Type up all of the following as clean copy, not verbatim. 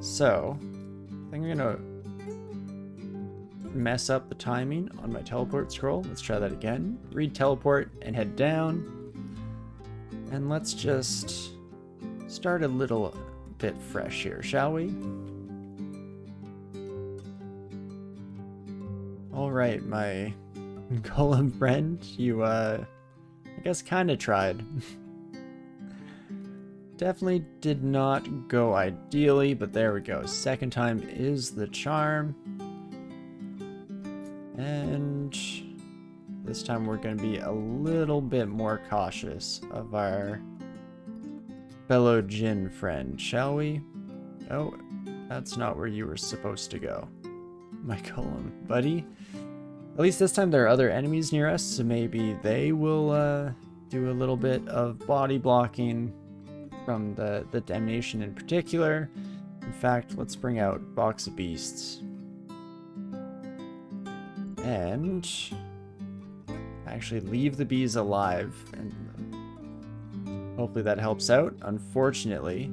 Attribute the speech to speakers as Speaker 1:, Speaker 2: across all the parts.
Speaker 1: So, I think I'm gonna mess up the timing on my teleport scroll. Let's try that again. Read teleport and head down. And let's just start a little bit fresh here, shall we? Alright, my golem friend, you, I guess kinda tried. Definitely did not go ideally, but there we go. Second time is the charm. And this time we're going to be a little bit more cautious of our fellow Djinn friend, shall we? Oh, that's not where you were supposed to go, my golem buddy. At least this time there are other enemies near us, so maybe they will do a little bit of body blocking from the damnation in particular. In fact, let's bring out Box of Beasts. And actually leave the bees alive, and hopefully that helps out. Unfortunately,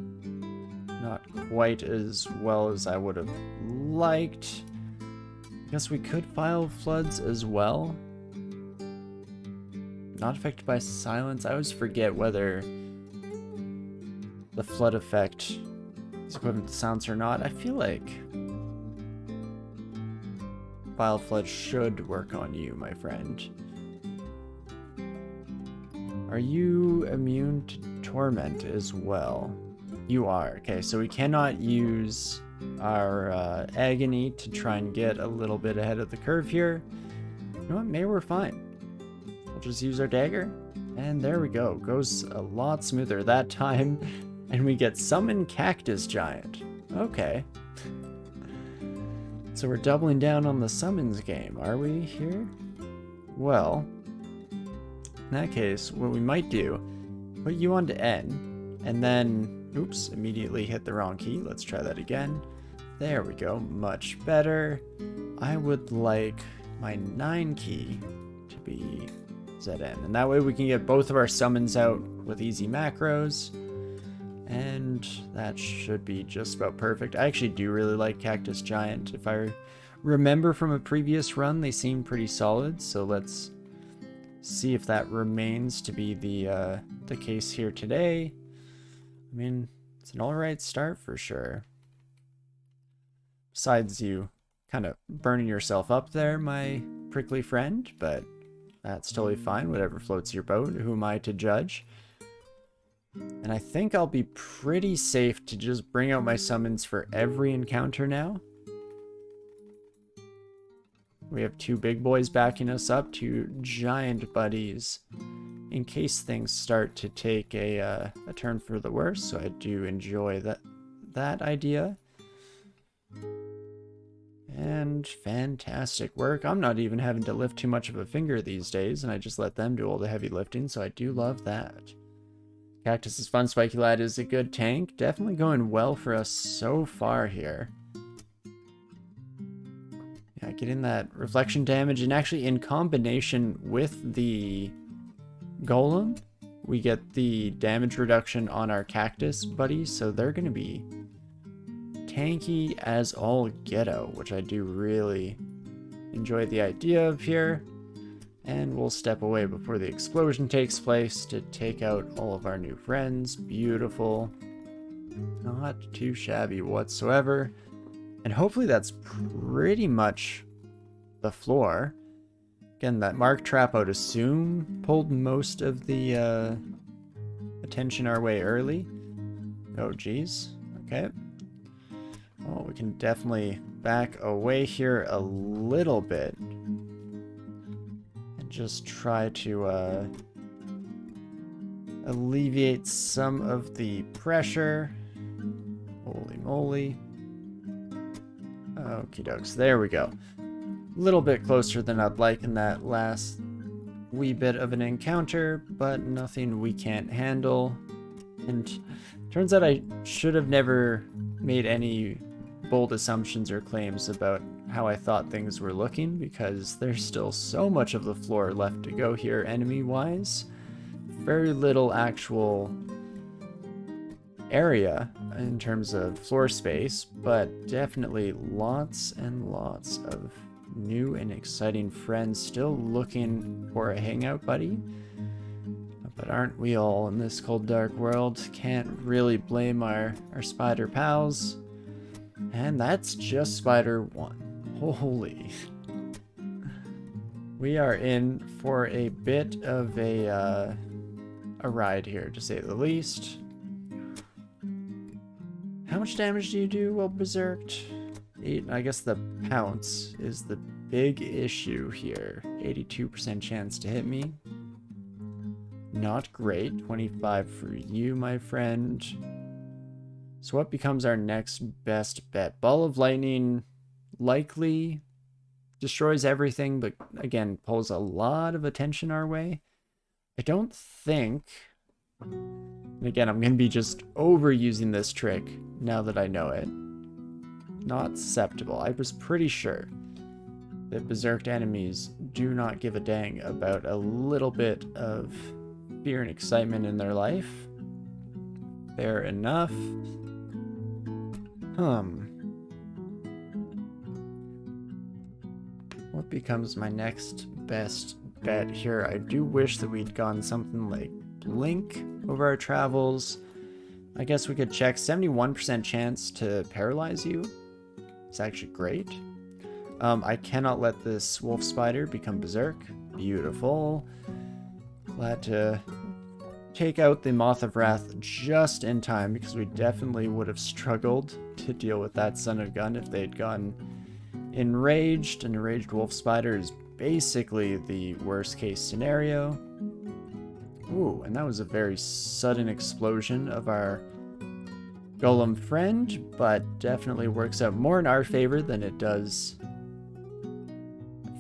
Speaker 1: not quite as well as I would have liked. I guess we could file floods as well. Not affected by silence. I always forget whether the flood effect is equivalent to silence or not. I feel like file flood should work on you, my friend. Are you immune to torment as well? You are. Okay, so we cannot use our agony to try and get a little bit ahead of the curve here. You know what? Maybe we're fine. We'll just use our dagger. And there we go. Goes a lot smoother that time. And we get Summon Cactus Giant. Okay. So we're doubling down on the summons game, are we here? Well, in that case, what we might do, put you on to N, and then, oops, immediately hit the wrong key. Let's try that again. There we go, much better. I would like my 9 key to be ZN, and that way we can get both of our summons out with easy macros, and that should be just about perfect. I actually do really like Cactus Giant. If I remember from a previous run, they seem pretty solid, so let's see if that remains to be the case here today. I mean, it's an alright start for sure. Besides you kind of burning yourself up there, my prickly friend, but that's totally fine. Whatever floats your boat, who am I to judge? And I think I'll be pretty safe to just bring out my summons for every encounter now. We have 2 big boys backing us up, 2 giant buddies, in case things start to take a turn for the worse. So I do enjoy that idea. And fantastic work. I'm not even having to lift too much of a finger these days, and I just let them do all the heavy lifting, so I do love that. Cactus is fun. Spiky Lad is a good tank. Definitely going well for us so far here. Yeah, getting that reflection damage, and actually in combination with the golem, we get the damage reduction on our cactus buddies, so they're going to be tanky as all get-out, which I do really enjoy the idea of here. And we'll step away before the explosion takes place to take out all of our new friends. Beautiful. Not too shabby whatsoever. And hopefully that's pretty much the floor. Again, that Mark Trap, I would assume, pulled most of the attention our way early. Oh, geez. Okay. Well, we can definitely back away here a little bit. Just try to alleviate some of the pressure. Holy moly. Okie dokes, there we go. A little bit closer than I'd like in that last wee bit of an encounter, but nothing we can't handle. And turns out I should have never made any bold assumptions or claims about how I thought things were looking, because there's still so much of the floor left to go here enemy-wise. Very little actual area in terms of floor space, but definitely lots and lots of new and exciting friends still looking for a hangout buddy. But aren't we all in this cold, dark world? Can't really blame our spider pals. And that's just spider one. Holy. We are in for a bit of a ride here, to say the least. How much damage do you do while berserked? 8. I guess the pounce is the big issue here. 82% chance to hit me. Not great. 25 for you, my friend. So what becomes our next best bet? Ball of Lightning likely destroys everything, but again, pulls a lot of attention our way. I don't think... And again, I'm going to be just overusing this trick now that I know it. Not susceptible. I was pretty sure that berserked enemies do not give a dang about a little bit of fear and excitement in their life. Fair enough. What becomes my next best bet here? I do wish that we'd gone something like Blink over our travels. I guess we could check 71% chance to paralyze you. It's actually great. I cannot let this wolf spider become berserk. Beautiful. Glad to take out the Moth of Wrath just in time, because we definitely would have struggled to deal with that son of a gun if they'd gotten enraged. An enraged wolf spider is basically the worst case scenario. Ooh, and that was a very sudden explosion of our golem friend, but definitely works out more in our favor than it does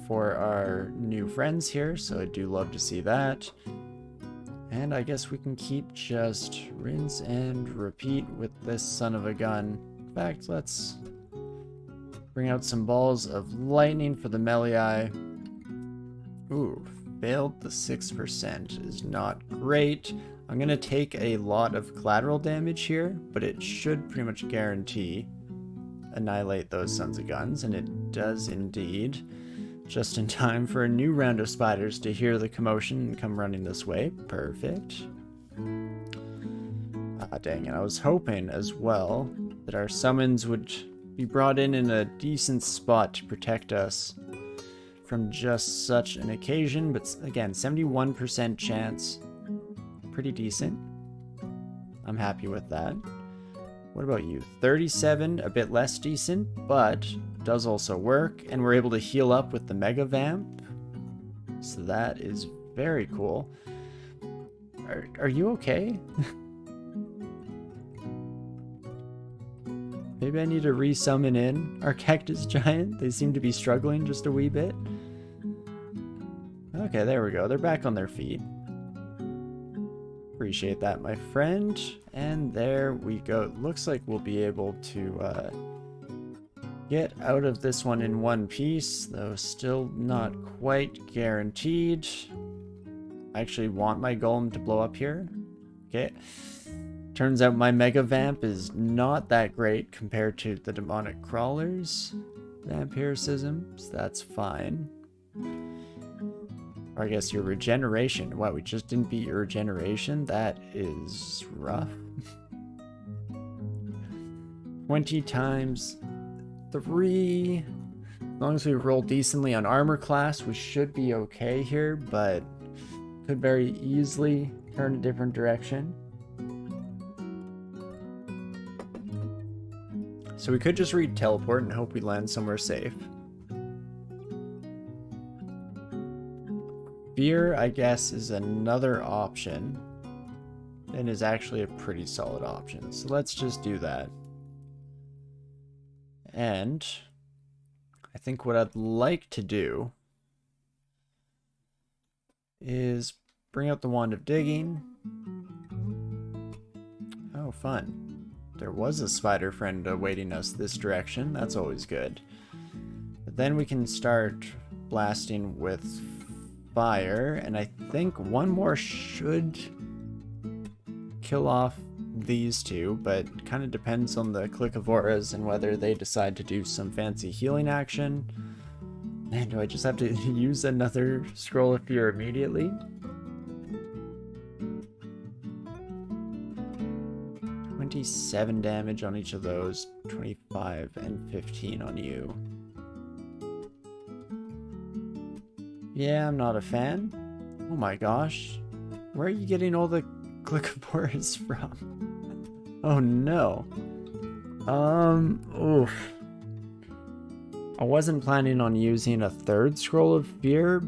Speaker 1: for our new friends here, so I do love to see that. And I guess we can keep just rinse and repeat with this son of a gun. In fact, let's bring out some balls of lightning for the melee. Ooh, failed the 6% is not great. I'm going to take a lot of collateral damage here, but it should pretty much guarantee annihilate those sons of guns, and it does indeed. Just in time for a new round of spiders to hear the commotion and come running this way. Perfect. Ah, dang it. I was hoping as well that our summons would be brought in a decent spot to protect us from just such an occasion, but again, 71% chance. Pretty decent. I'm happy with that. What about you? 37, a bit less decent, but does also work, and we're able to heal up with the Mega Vamp. So that is very cool. Are you okay? Maybe I need to resummon in our Cactus Giant. They seem to be struggling just a wee bit. Okay, there we go. They're back on their feet. Appreciate that, my friend. And there we go. Looks like we'll be able to get out of this one in one piece, though still not quite guaranteed. I actually want my golem to blow up here. Okay. Turns out my Mega Vamp is not that great compared to the Demonic Crawler's Vampiricism, so that's fine. Or I guess your regeneration. Wow, we just didn't beat your regeneration? That is rough. 20 times 3. As long as we roll decently on armor class, we should be okay here, but could very easily turn a different direction. So we could just read teleport and hope we land somewhere safe. Fear, I guess, is another option, and is actually a pretty solid option. So let's just do that. And I think what I'd like to do is bring out the Wand of Digging. Oh, fun. There was a spider friend awaiting us this direction. That's always good. But then we can start blasting with fire, and I think one more should kill off these two, but kind of depends on the click of auras and whether they decide to do some fancy healing action. Man, do I just have to use another Scroll of Fear immediately? 27 damage on each of those, 25 and 15 on you. Yeah, I'm not a fan. Oh my gosh. Where are you getting all the click of auras from? Oh no. Oof. I wasn't planning on using a third Scroll of Fear,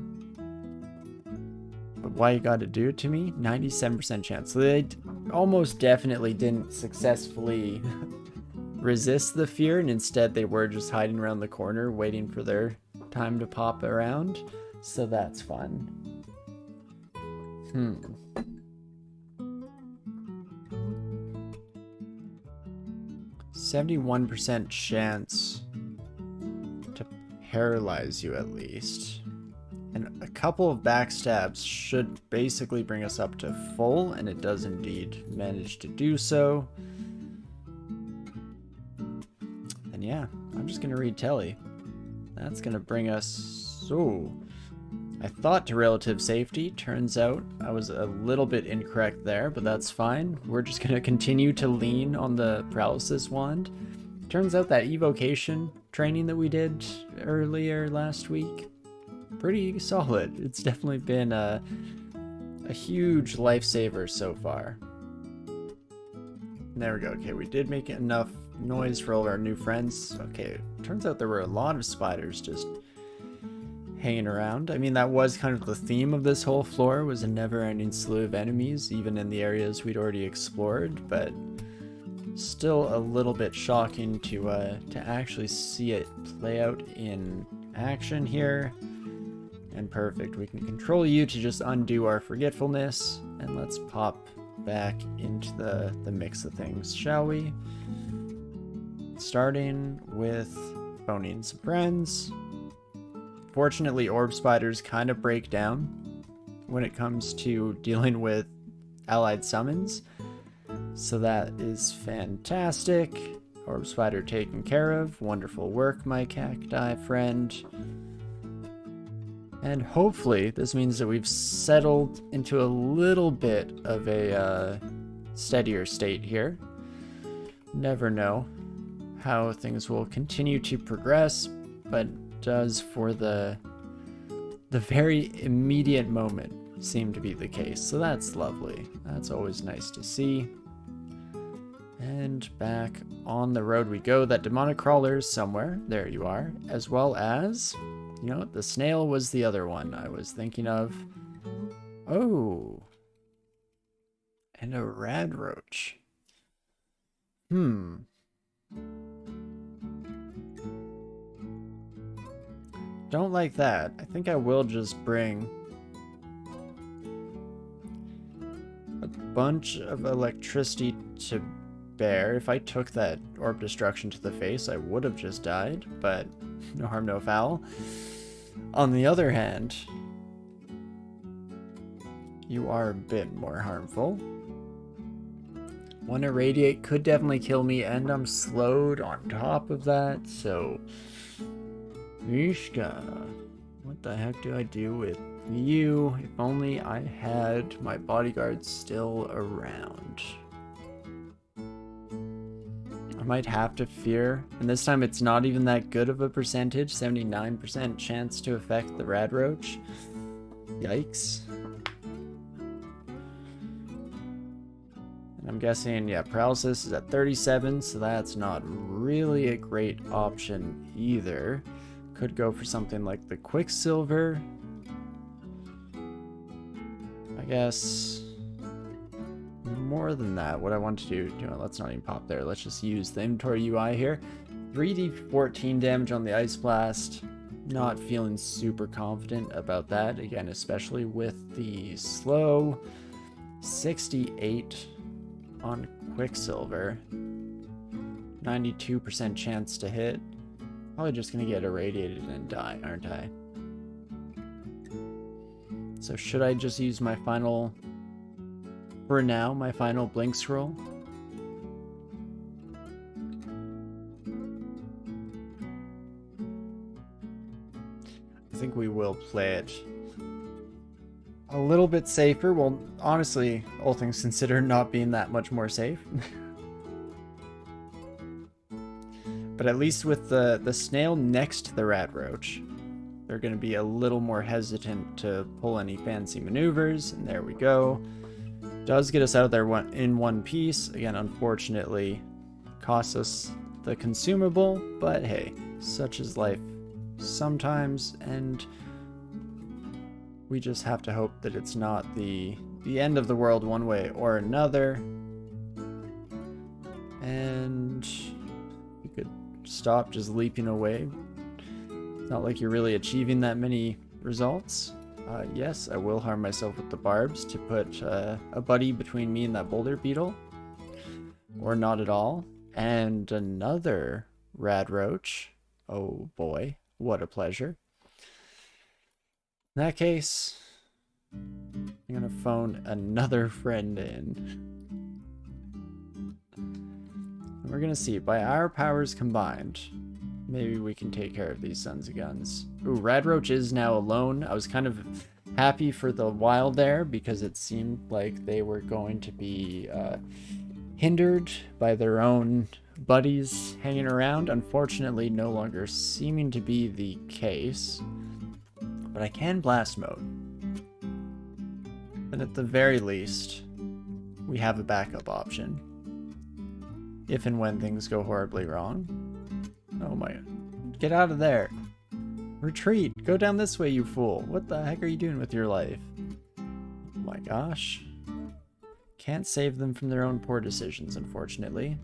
Speaker 1: but why you gotta do it to me? 97% chance. So they almost definitely didn't successfully resist the fear, and instead they were just hiding around the corner waiting for their time to pop around. So that's fun. 71% chance to paralyze you at least. And a couple of backstabs should basically bring us up to full, and it does indeed manage to do so. And yeah, I'm just gonna read Telly. That's gonna bring us... So, I thought to relative safety. Turns out I was a little bit incorrect there, but that's fine. We're just gonna continue to lean on the paralysis wand. Turns out that evocation training that we did earlier last week, pretty solid. It's definitely been a huge lifesaver so far. There we go. Okay, we did make enough noise for all our new friends. Okay, turns out there were a lot of spiders just hanging around. I mean, that was kind of the theme of this whole floor, was a never-ending slew of enemies, even in the areas we'd already explored, but still a little bit shocking to actually see it play out in action here. And perfect, we can control you to just undo our forgetfulness, and let's pop back into the mix of things, shall we? Starting with phoning some friends. Fortunately, orb spiders kind of break down when it comes to dealing with allied summons, so that is fantastic. Orb spider taken care of. Wonderful work, my cacti friend. And hopefully this means that we've settled into a little bit of a steadier state here. Never know how things will continue to progress, but does for the very immediate moment seem to be the case. So that's lovely. That's always nice to see. And back on the road we go. That demonic crawler is somewhere. There you are. As well as... You know, the snail was the other one I was thinking of. Oh. And a rad roach. Don't like that. I think I will just bring a bunch of electricity to bear. If I took that orb destruction to the face, I would have just died, but no harm, no foul. On the other hand, you are a bit more harmful. One irradiate could definitely kill me, and I'm slowed on top of that, so... Mishka, what the heck do I do with you? If only I had my bodyguards still around. I might have to fear, and this time it's not even that good of a percentage, 79% chance to affect the rad roach. Yikes. And I'm guessing, yeah, paralysis is at 37, so that's not really a great option either. Could go for something like the Quicksilver. I guess... More than that, what I want to do, you know, let's not even pop there. Let's just use the inventory UI here. 3d14 damage on the Ice Blast. Not feeling super confident about that. Again, especially with the slow. 68 on Quicksilver. 92% chance to hit. Probably just gonna get irradiated and die, aren't I? So should I just use my final... For now, my final blink scroll. think we will play it a little bit safer. Well, honestly, all things considered, not being that much more safe. But at least with the snail next to the rat roach, they're going to be a little more hesitant to pull any fancy maneuvers. And there we go. Does get us out of there in one piece. Again, unfortunately, costs us the consumable. But hey, such is life sometimes. And we just have to hope that it's not the end of the world one way or another. And you could stop just leaping away. It's not like you're really achieving that many results. Yes, I will harm myself with the barbs to put a buddy between me and that boulder beetle. Or not at all. And another rad roach. Oh boy, what a pleasure. In that case, I'm gonna phone another friend in. And we're gonna see, by our powers combined, maybe we can take care of these sons of guns. Ooh, Radroach is now alone. I was kind of happy for the while there because it seemed like they were going to be hindered by their own buddies hanging around. Unfortunately, no longer seeming to be the case. But I can blast mode. And at the very least, we have a backup option. If and when things go horribly wrong. Oh my god. Get out of there. Retreat. Go down this way, you fool. What the heck are you doing with your life? Oh my gosh. Can't save them from their own poor decisions, unfortunately.